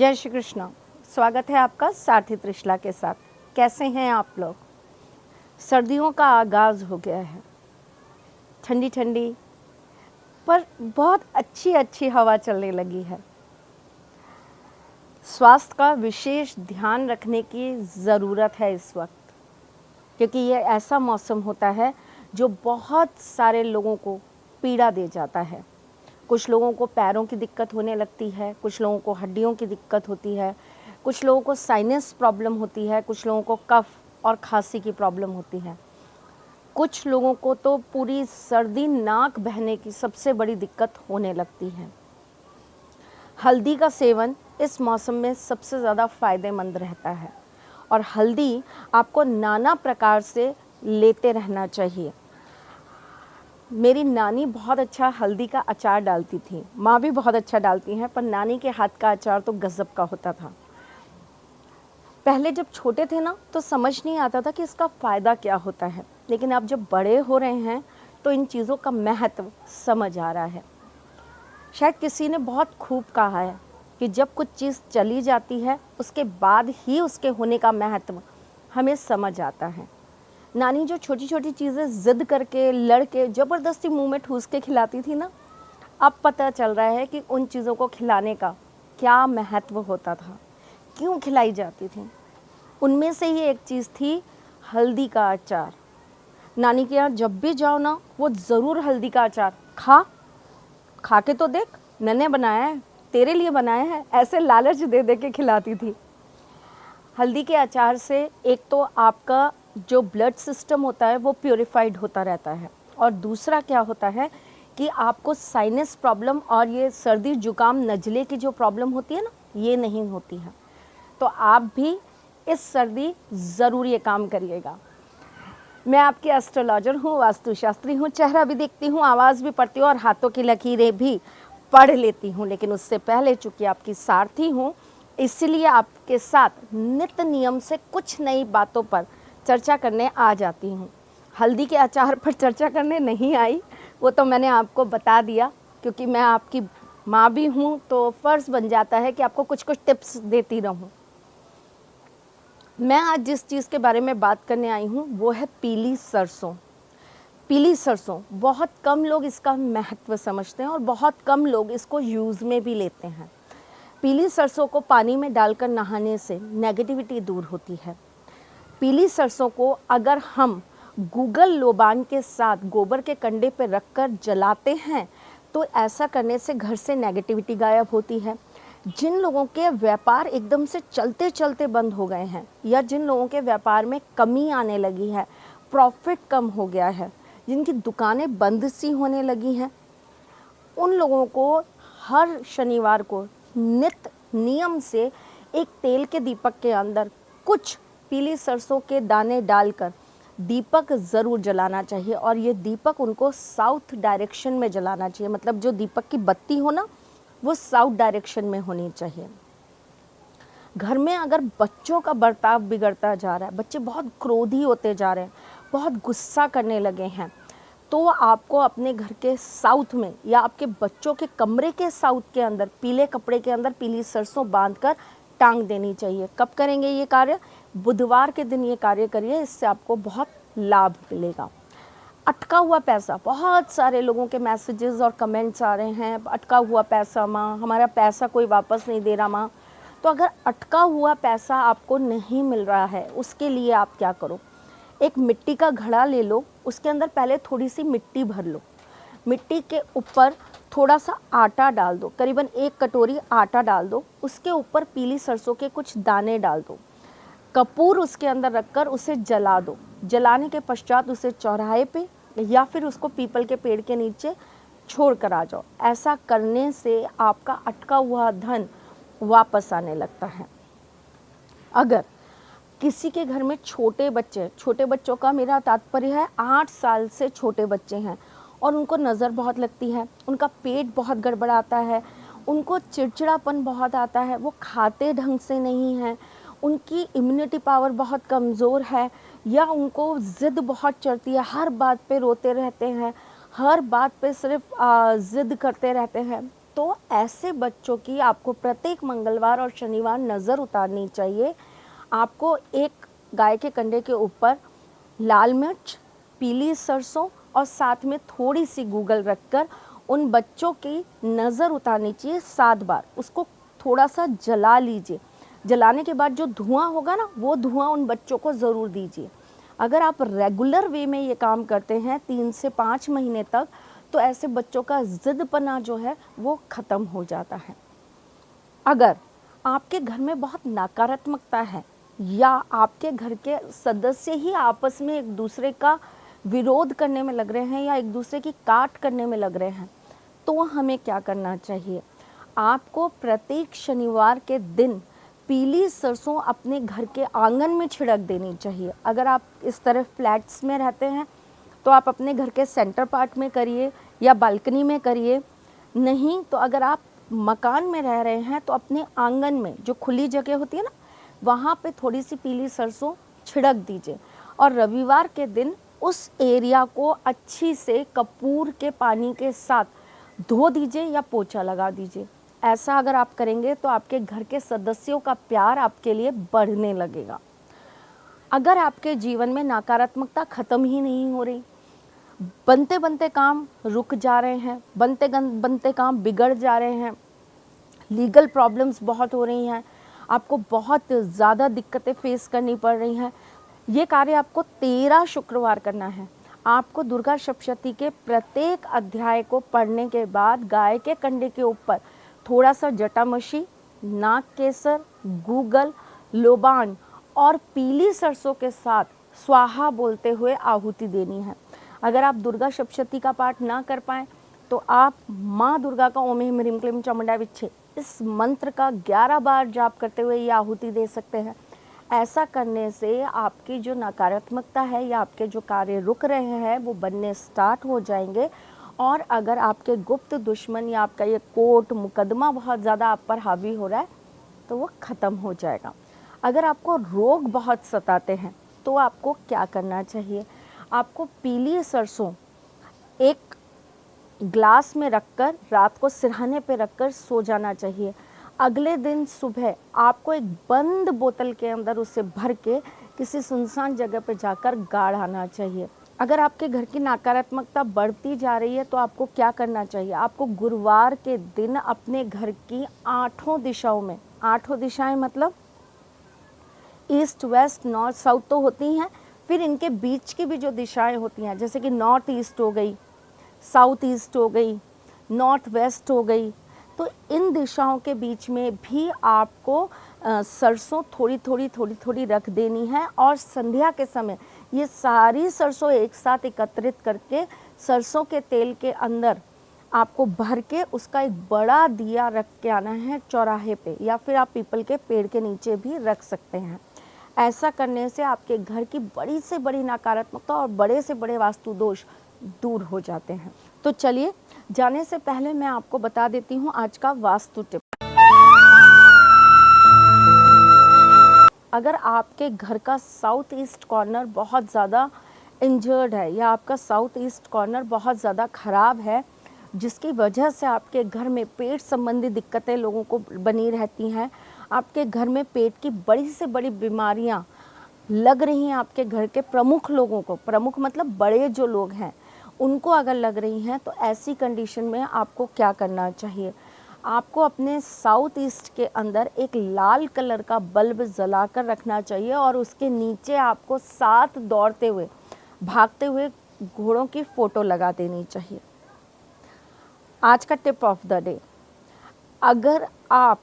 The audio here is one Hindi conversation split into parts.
जय श्री कृष्ण। स्वागत है आपका साथी त्रिशला के साथ। कैसे हैं आप लोग? सर्दियों का आगाज़ हो गया है। ठंडी ठंडी पर बहुत अच्छी अच्छी हवा चलने लगी है। स्वास्थ्य का विशेष ध्यान रखने की ज़रूरत है इस वक्त, क्योंकि ये ऐसा मौसम होता है जो बहुत सारे लोगों को पीड़ा दे जाता है। कुछ लोगों को पैरों की दिक्कत होने लगती है, कुछ लोगों को हड्डियों की दिक्कत होती है, कुछ लोगों को साइनस प्रॉब्लम होती है, कुछ लोगों को कफ और खांसी की प्रॉब्लम होती है, कुछ लोगों को तो पूरी सर्दी नाक बहने की सबसे बड़ी दिक्कत होने लगती है। हल्दी का सेवन इस मौसम में सबसे ज़्यादा फ़ायदेमंद रहता है और हल्दी आपको नाना प्रकार से लेते रहना चाहिए। मेरी नानी बहुत अच्छा हल्दी का अचार डालती थी, माँ भी बहुत अच्छा डालती हैं, पर नानी के हाथ का अचार तो गज़ब का होता था। पहले जब छोटे थे ना तो समझ नहीं आता था कि इसका फ़ायदा क्या होता है, लेकिन अब जब बड़े हो रहे हैं तो इन चीज़ों का महत्व समझ आ रहा है। शायद किसी ने बहुत खूब कहा है कि जब कुछ चीज़ चली जाती है उसके बाद ही उसके होने का महत्व हमें समझ आता है। नानी जो छोटी छोटी चीज़ें ज़िद करके लड़ के ज़बरदस्ती मुंह में ठूस के खिलाती थी ना, अब पता चल रहा है कि उन चीज़ों को खिलाने का क्या महत्व होता था, क्यों खिलाई जाती थी। उनमें से ही एक चीज़ थी हल्दी का अचार। नानी के यहाँ जब भी जाओ ना, वो ज़रूर हल्दी का अचार खा के तो देख, मैंने बनाया है, तेरे लिए बनाया है, ऐसे लालच दे दे के खिलाती थी। हल्दी के अचार से एक तो आपका जो ब्लड सिस्टम होता है वो प्योरीफाइड होता रहता है, और दूसरा क्या होता है कि आपको साइनस प्रॉब्लम और ये सर्दी जुकाम नज़ले की जो प्रॉब्लम होती है ना, ये नहीं होती है। तो आप भी इस सर्दी ज़रूर ये काम करिएगा। मैं आपकी एस्ट्रोलॉजर हूँ, वास्तुशास्त्री हूँ, चेहरा भी देखती हूँ, आवाज़ भी पढ़ती हूँ और हाथों की लकीरें भी पढ़ लेती हूँ, लेकिन उससे पहले चूँकि आपकी सारथी हूँ, इसलिए आपके साथ नित्य नियम से कुछ नई बातों पर चर्चा करने आ जाती हूँ। हल्दी के अचार पर चर्चा करने नहीं आई, वो तो मैंने आपको बता दिया, क्योंकि मैं आपकी माँ भी हूँ तो फ़र्ज़ बन जाता है कि आपको कुछ कुछ टिप्स देती रहूँ। मैं आज जिस चीज़ के बारे में बात करने आई हूँ वो है पीली सरसों। पीली सरसों, बहुत कम लोग इसका महत्व समझते हैं और बहुत कम लोग इसको यूज़ में भी लेते हैं। पीली सरसों को पानी में डालकर नहाने से नेगेटिविटी दूर होती है। पीली सरसों को अगर हम गूगल लोबान के साथ गोबर के कंडे पर रखकर जलाते हैं तो ऐसा करने से घर से नेगेटिविटी गायब होती है। जिन लोगों के व्यापार एकदम से चलते चलते बंद हो गए हैं, या जिन लोगों के व्यापार में कमी आने लगी है, प्रॉफिट कम हो गया है, जिनकी दुकानें बंद सी होने लगी हैं, उन लोगों को हर शनिवार को नित्य नियम से एक तेल के दीपक के अंदर कुछ पीली सरसों के दाने डालकर दीपक ज़रूर जलाना चाहिए। और ये दीपक उनको साउथ डायरेक्शन में जलाना चाहिए, मतलब जो दीपक की बत्ती हो ना, वो साउथ डायरेक्शन में होनी चाहिए। घर में अगर बच्चों का बर्ताव बिगड़ता जा रहा है, बच्चे बहुत क्रोधी होते जा रहे हैं, बहुत गुस्सा करने लगे हैं, तो आपको अपने घर के साउथ में या आपके बच्चों के कमरे के साउथ के अंदर पीले कपड़े के अंदर पीली सरसों बांधकर टांग देनी चाहिए। कब करेंगे ये कार्य? बुधवार के दिन ये कार्य करिए, इससे आपको बहुत लाभ मिलेगा। अटका हुआ पैसा, बहुत सारे लोगों के मैसेजेस और कमेंट्स आ रहे हैं, अटका हुआ पैसा माँ, हमारा पैसा कोई वापस नहीं दे रहा माँ। तो अगर अटका हुआ पैसा आपको नहीं मिल रहा है, उसके लिए आप क्या करो, एक मिट्टी का घड़ा ले लो, उसके अंदर पहले थोड़ी सी मिट्टी भर लो, मिट्टी के ऊपर थोड़ा सा आटा डाल दो, करीबन 1 कटोरी आटा डाल दो, उसके ऊपर पीली सरसों के कुछ दाने डाल दो, कपूर उसके अंदर रखकर उसे जला दो। जलाने के पश्चात उसे चौराहे पे या फिर उसको पीपल के पेड़ के नीचे छोड़ कर आ जाओ। ऐसा करने से आपका अटका हुआ धन वापस आने लगता है। अगर किसी के घर में छोटे बच्चों का मेरा तात्पर्य है 8 साल से छोटे बच्चे हैं और उनको नज़र बहुत लगती है, उनका पेट बहुत गड़बड़ाता है, उनको चिड़चिड़ापन बहुत आता है, वो खाते ढंग से नहीं हैं, उनकी इम्यूनिटी पावर बहुत कमज़ोर है, या उनको ज़िद बहुत चढ़ती है, हर बात पे रोते रहते हैं, हर बात पे सिर्फ ज़िद करते रहते हैं, तो तो ऐसे बच्चों की आपको प्रत्येक मंगलवार और शनिवार नज़र उतारनी चाहिए। आपको एक गाय के कंडे के ऊपर लाल मिर्च, पीली सरसों और साथ में थोड़ी सी गूगल रखकर उन बच्चों की नज़र उतारनी चाहिए 7 बार। उसको थोड़ा सा जला लीजिए। जलाने के बाद जो धुआं होगा ना, वो धुआं उन बच्चों को ज़रूर दीजिए। अगर आप रेगुलर वे में ये काम करते हैं 3 से 5 महीने तक, तो ऐसे बच्चों का ज़िद्दपना जो है वो ख़त्म हो जाता है। अगर आपके घर में बहुत नकारात्मकता है या आपके घर के सदस्य ही आपस में एक दूसरे का विरोध करने में लग रहे हैं या एक दूसरे की काट करने में लग रहे हैं, तो हमें क्या करना चाहिए? आपको प्रत्येक शनिवार के दिन पीली सरसों अपने घर के आंगन में छिड़क देनी चाहिए। अगर आप इस तरह फ्लैट्स में रहते हैं तो आप अपने घर के सेंटर पार्ट में करिए या बालकनी में करिए। नहीं तो अगर आप मकान में रह रहे हैं तो अपने आंगन में जो खुली जगह होती है ना, वहाँ पे थोड़ी सी पीली सरसों छिड़क दीजिए और रविवार के दिन उस एरिया को अच्छी से कपूर के पानी के साथ धो दीजिए या पोछा लगा दीजिए। ऐसा अगर आप करेंगे तो आपके घर के सदस्यों का प्यार आपके लिए बढ़ने लगेगा। अगर आपके जीवन में नकारात्मकता ख़त्म ही नहीं हो रही, बनते बनते काम रुक जा रहे हैं, बनते बनते काम बिगड़ जा रहे हैं, लीगल प्रॉब्लम्स बहुत हो रही हैं, आपको बहुत ज़्यादा दिक्कतें फेस करनी पड़ रही हैं, ये कार्य आपको 13 शुक्रवार करना है। आपको दुर्गा सप्तशती के प्रत्येक अध्याय को पढ़ने के बाद गाय के कंडे के ऊपर थोड़ा सा जटामशी, नाग केसर, गूगल, लोबान और पीली सरसों के साथ स्वाहा बोलते हुए आहुति देनी है। अगर आप दुर्गा सप्तशती का पाठ ना कर पाएँ तो आप माँ दुर्गा का ओम ह्रीं ह्रीं क्लीं चामुंडाय विच्चे इस मंत्र का 11 बार जाप करते हुए ये आहुति दे सकते हैं। ऐसा करने से आपकी जो नकारात्मकता है या आपके जो कार्य रुक रहे हैं वो बनने स्टार्ट हो जाएंगे। और अगर आपके गुप्त दुश्मन या आपका ये कोर्ट मुकदमा बहुत ज़्यादा आप पर हावी हो रहा है तो वो ख़त्म हो जाएगा। अगर आपको रोग बहुत सताते हैं तो आपको क्या करना चाहिए? आपको पीली सरसों एक ग्लास में रखकर रात को सिरहाने पे रखकर सो जाना चाहिए। अगले दिन सुबह आपको एक बंद बोतल के अंदर उसे भर के किसी सुनसान जगह पे जाकर गाड़ आना चाहिए। अगर आपके घर की नकारात्मकता बढ़ती जा रही है तो आपको क्या करना चाहिए? आपको गुरुवार के दिन अपने घर की 8 दिशाओं में, 8 दिशाएं मतलब ईस्ट, वेस्ट, नॉर्थ, साउथ तो होती हैं, फिर इनके बीच की भी जो दिशाएं होती हैं जैसे कि नॉर्थ ईस्ट हो गई, साउथ ईस्ट हो गई, नॉर्थ वेस्ट हो गई, तो इन दिशाओं के बीच में भी आपको सरसों थोड़ी थोड़ी रख देनी है। और संध्या के समय ये सारी सरसों एक साथ एकत्रित करके सरसों के तेल के अंदर आपको भर के उसका एक बड़ा दिया रख के आना है चौराहे पे, या फिर आप पीपल के पेड़ के नीचे भी रख सकते हैं। ऐसा करने से आपके घर की बड़ी से बड़ी नकारात्मकता और बड़े से बड़े वास्तु दोष दूर हो जाते हैं। तो चलिए, जाने से पहले मैं आपको बता देती हूँ आज का वास्तु टिप। अगर आपके घर का साउथ ईस्ट कॉर्नर बहुत ज़्यादा इंजर्ड है या आपका साउथ ईस्ट कॉर्नर बहुत ज़्यादा ख़राब है, जिसकी वजह से आपके घर में पेट संबंधी दिक्कतें लोगों को बनी रहती हैं, आपके घर में पेट की बड़ी से बड़ी बीमारियां लग रही हैं, आपके घर के प्रमुख लोगों को, प्रमुख मतलब बड़े जो लोग हैं उनको अगर लग रही हैं, तो ऐसी कंडीशन में आपको क्या करना चाहिए? आपको अपने साउथ ईस्ट के अंदर एक लाल कलर का बल्ब जला कर रखना चाहिए और उसके नीचे आपको 7 दौड़ते हुए भागते हुए घोड़ों की फ़ोटो लगा देनी चाहिए। आज का टिप ऑफ द डे, अगर आप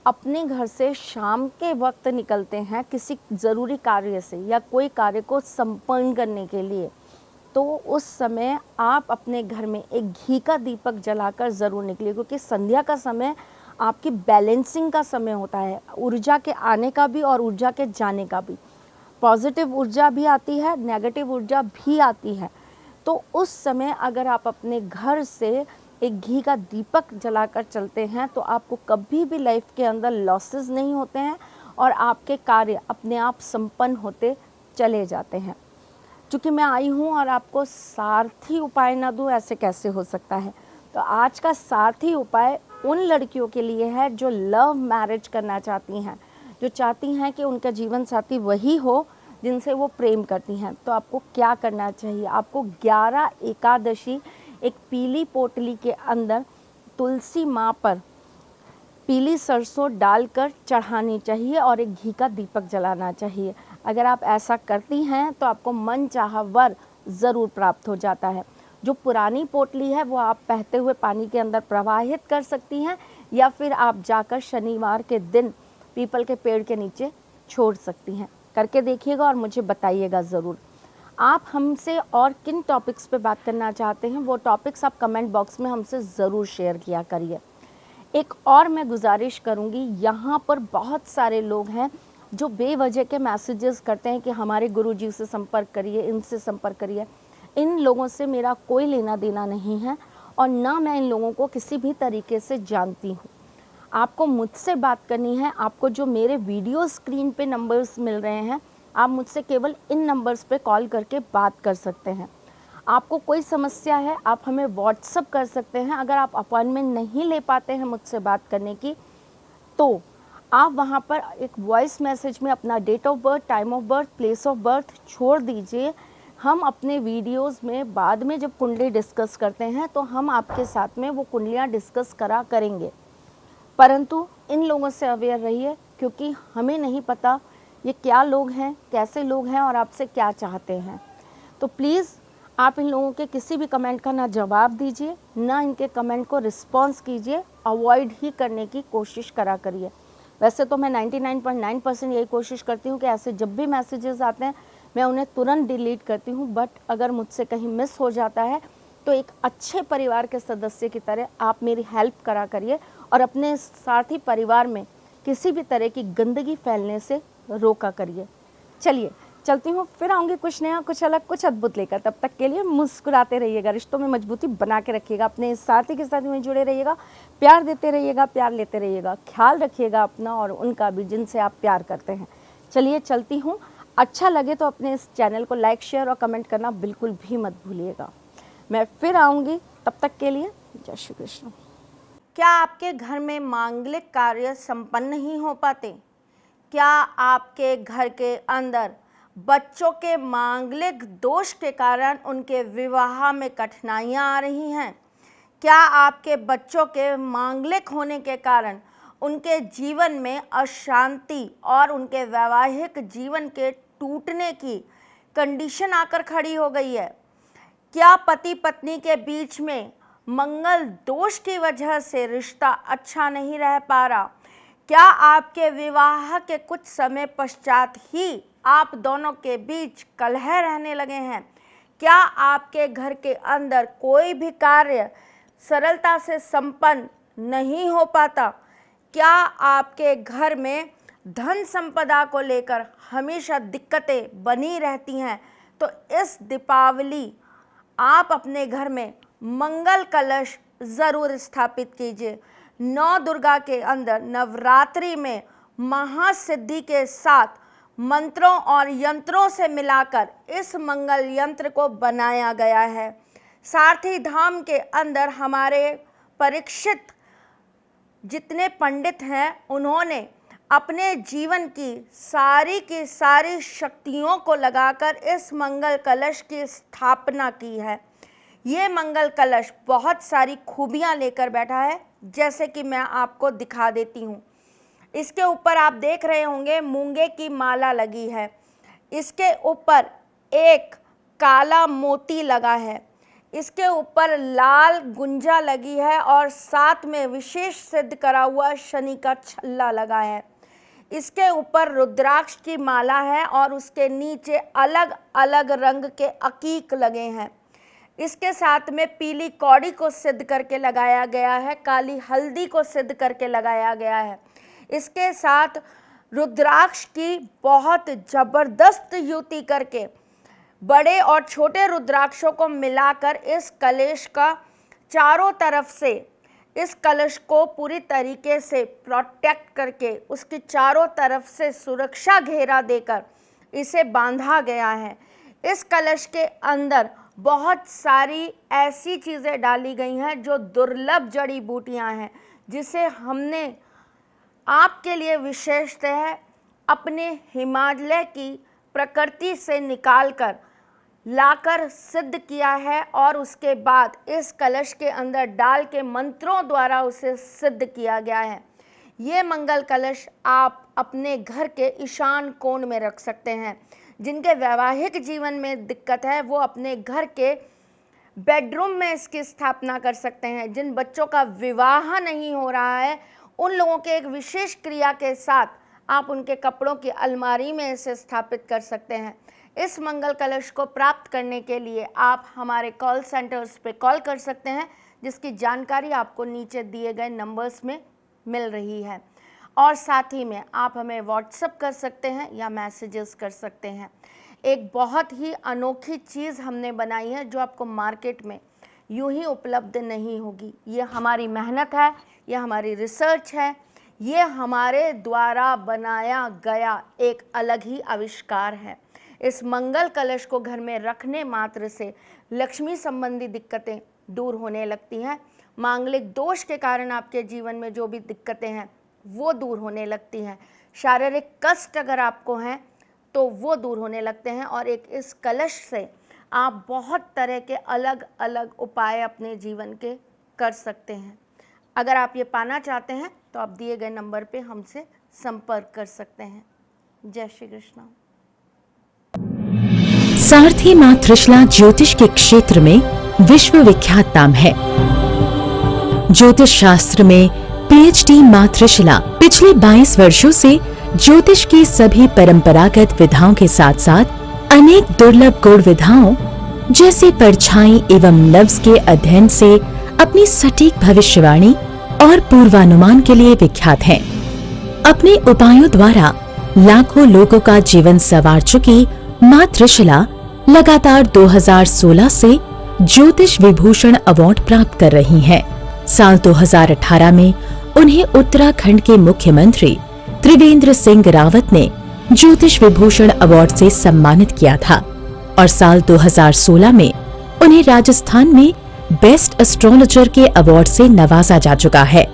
अपने घर से शाम के वक्त निकलते हैं किसी ज़रूरी कार्य से या कोई कार्य को संपन्न करने के लिए, तो उस समय आप अपने घर में एक घी का दीपक जलाकर ज़रूर निकलिए, क्योंकि संध्या का समय आपकी बैलेंसिंग का समय होता है, ऊर्जा के आने का भी और ऊर्जा के जाने का भी। पॉजिटिव ऊर्जा भी आती है, नेगेटिव ऊर्जा भी आती है। तो उस समय अगर आप अपने घर से एक घी का दीपक जलाकर चलते हैं तो आपको कभी भी लाइफ के अंदर लॉसेस नहीं होते हैं और आपके कार्य अपने आप संपन्न होते चले जाते हैं। क्योंकि मैं आई हूँ और आपको सारथी उपाय ना दूँ, ऐसे कैसे हो सकता है? तो आज का सारथी उपाय उन लड़कियों के लिए है जो लव मैरिज करना चाहती हैं, जो चाहती हैं कि उनका जीवन साथी वही हो जिनसे वो प्रेम करती हैं। तो आपको क्या करना चाहिए, आपको 11 एकादशी एक पीली पोटली के अंदर तुलसी माँ पर पीली सरसों डालकर चढ़ानी चाहिए और एक घी का दीपक जलाना चाहिए। अगर आप ऐसा करती हैं तो आपको मनचाहा वर ज़रूर प्राप्त हो जाता है। जो पुरानी पोटली है वो आप बहते हुए पानी के अंदर प्रवाहित कर सकती हैं, या फिर आप जाकर शनिवार के दिन पीपल के पेड़ के नीचे छोड़ सकती हैं। करके देखिएगा और मुझे बताइएगा ज़रूर। आप हमसे और किन टॉपिक्स पे बात करना चाहते हैं वो टॉपिक्स आप कमेंट बॉक्स में हमसे ज़रूर शेयर किया करिए। एक और मैं गुजारिश करूंगी, यहाँ पर बहुत सारे लोग हैं जो बेवजह के मैसेजेस करते हैं कि हमारे गुरुजी से संपर्क करिए, इनसे संपर्क करिए। इन लोगों से मेरा कोई लेना देना नहीं है और ना मैं इन लोगों को किसी भी तरीके से जानती हूँ। आपको मुझसे बात करनी है, आपको जो मेरे वीडियो स्क्रीन पे नंबर्स मिल रहे हैं, आप मुझसे केवल इन नंबर्स पे कॉल करके बात कर सकते हैं। आपको कोई समस्या है आप हमें व्हाट्सअप कर सकते हैं। अगर आप अपॉइंटमेंट नहीं ले पाते हैं मुझसे बात करने की, तो आप वहाँ पर एक वॉइस मैसेज में अपना date of birth, time of birth, place of birth छोड़ दीजिए। हम अपने वीडियोस में बाद में जब कुंडली डिस्कस करते हैं तो हम आपके साथ में वो कुंडलियाँ डिस्कस करेंगे। परंतु इन लोगों से अवेयर रहिए, क्योंकि हमें नहीं पता ये क्या लोग हैं, कैसे लोग हैं और आपसे क्या चाहते हैं। तो प्लीज़ आप इन लोगों के किसी भी कमेंट का ना जवाब दीजिए, ना इनके कमेंट को रिस्पॉन्स कीजिए, अवॉइड ही करने की कोशिश करा करिए। वैसे तो मैं 99.9% यही कोशिश करती हूँ कि ऐसे जब भी मैसेजेस आते हैं मैं उन्हें तुरंत डिलीट करती हूँ, बट अगर मुझसे कहीं मिस हो जाता है तो एक अच्छे परिवार के सदस्य की तरह आप मेरी हेल्प करा करिए और अपने साथी परिवार में किसी भी तरह की गंदगी फैलने से रोका करिए। चलिए चलती हूँ, फिर आऊँगी कुछ नया, कुछ अलग, कुछ अद्भुत लेकर। तब तक के लिए मुस्कुराते रहिएगा, रिश्तों में मजबूती बना के रखिएगा, अपने साथी के साथ में जुड़े रहिएगा, प्यार देते रहिएगा, प्यार लेते रहिएगा, ख्याल रखिएगा अपना और उनका भी जिनसे आप प्यार करते हैं। चलिए चलती हूँ। अच्छा लगे तो अपने इस चैनल को लाइक, शेयर और कमेंट करना बिल्कुल भी मत भूलिएगा। मैं फिर आऊँगी, तब तक के लिए जय श्री कृष्ण। क्या आपके घर में मांगलिक कार्य संपन्न नहीं हो पाते? क्या आपके घर के अंदर बच्चों के मांगलिक दोष के कारण उनके विवाह में कठिनाइयाँ आ रही हैं? क्या आपके बच्चों के मांगलिक होने के कारण उनके जीवन में अशांति और उनके वैवाहिक जीवन के टूटने की कंडीशन आकर खड़ी हो गई है? क्या पति पत्नी के बीच में मंगल दोष की वजह से रिश्ता अच्छा नहीं रह पा रहा? क्या आपके विवाह के कुछ समय पश्चात ही आप दोनों के बीच कलह रहने लगे हैं? क्या आपके घर के अंदर कोई भी कार्य सरलता से संपन्न नहीं हो पाता? क्या आपके घर में धन संपदा को लेकर हमेशा दिक्कतें बनी रहती हैं? तो इस दीपावली आप अपने घर में मंगल कलश ज़रूर स्थापित कीजिए। 9 दुर्गा के अंदर नवरात्रि में महासिद्धि के साथ मंत्रों और यंत्रों से मिलाकर इस मंगल यंत्र को बनाया गया है। सारथी धाम के अंदर हमारे परीक्षित जितने पंडित हैं उन्होंने अपने जीवन की सारी शक्तियों को लगाकर इस मंगल कलश की स्थापना की है। ये मंगल कलश बहुत सारी खूबियाँ लेकर बैठा है, जैसे कि मैं आपको दिखा देती हूँ। इसके ऊपर आप देख रहे होंगे मूंगे की माला लगी है, इसके ऊपर एक काला मोती लगा है, इसके ऊपर लाल गुंजा लगी है और साथ में विशेष सिद्ध करा हुआ शनि का छल्ला लगा है। इसके ऊपर रुद्राक्ष की माला है और उसके नीचे अलग अलग रंग के अकीक लगे हैं। इसके साथ में पीली कौड़ी को सिद्ध करके लगाया गया है, काली हल्दी को सिद्ध करके लगाया गया है। इसके साथ रुद्राक्ष की बहुत ज़बरदस्त युति करके बड़े और छोटे रुद्राक्षों को मिलाकर इस कलश का चारों तरफ से इस कलश को पूरी तरीके से प्रोटेक्ट करके उसकी चारों तरफ से सुरक्षा घेरा देकर इसे बांधा गया है। इस कलश के अंदर बहुत सारी ऐसी चीज़ें डाली गई हैं जो दुर्लभ जड़ी बूटियां हैं, जिसे हमने आपके लिए विशेषतः अपने हिमालय की प्रकृति से निकालकर लाकर सिद्ध किया है और उसके बाद इस कलश के अंदर डाल के मंत्रों द्वारा उसे सिद्ध किया गया है। ये मंगल कलश आप अपने घर के ईशान कोण में रख सकते हैं। जिनके वैवाहिक जीवन में दिक्कत है वो अपने घर के बेडरूम में इसकी स्थापना कर सकते हैं। जिन बच्चों का विवाह नहीं हो रहा है उन लोगों के एक विशेष क्रिया के साथ आप उनके कपड़ों की अलमारी में इसे स्थापित कर सकते हैं। इस मंगल कलश को प्राप्त करने के लिए आप हमारे कॉल सेंटर्स पे कॉल कर सकते हैं, जिसकी जानकारी आपको नीचे दिए गए नंबर्स में मिल रही है। और साथ ही में आप हमें व्हाट्सएप कर सकते हैं या मैसेजेस कर सकते हैं। एक बहुत ही अनोखी चीज़ हमने बनाई है जो आपको मार्केट में यूं ही उपलब्ध नहीं होगी। ये हमारी मेहनत है, ये हमारी रिसर्च है, ये हमारे द्वारा बनाया गया एक अलग ही आविष्कार है। इस मंगल कलश को घर में रखने मात्र से लक्ष्मी संबंधी दिक्कतें दूर होने लगती हैं। मांगलिक दोष के कारण आपके जीवन में जो भी दिक्कतें हैं वो दूर होने लगती हैं। शारीरिक कष्ट अगर आपको हैं तो वो दूर होने लगते हैं। और एक इस कलश से आप बहुत तरह के अलग अलग उपाय अपने जीवन के कर सकते हैं। अगर आप ये पाना चाहते हैं तो आप दिए गए नंबर पे हमसे संपर्क कर सकते हैं। जय श्री कृष्ण। सारथी मां त्रिशला ज्योतिष के क्षेत्र में विश्व विख्यात नाम है। ज्योतिष शास्त्र में पीएचडी मां त्रिशला पिछले 22 वर्षों से ज्योतिष की सभी परंपरागत विधाओं के साथ साथ अनेक दुर्लभ गुण विधाओं जैसे परछाई एवं लफ्ज के अध्ययन से अपनी सटीक भविष्यवाणी और पूर्वानुमान के लिए विख्यात हैं। अपने उपायों द्वारा लाखों लोगों का जीवन संवार चुकी मां त्रिशला लगातार 2016 से ज्योतिष विभूषण अवार्ड प्राप्त कर रही हैं। साल 2018 में उन्हें उत्तराखंड के मुख्यमंत्री त्रिवेंद्र सिंह रावत ने ज्योतिष विभूषण अवार्ड से सम्मानित किया था और साल 2016 में उन्हें राजस्थान में बेस्ट एस्ट्रोलॉजर के अवार्ड से नवाजा जा चुका है।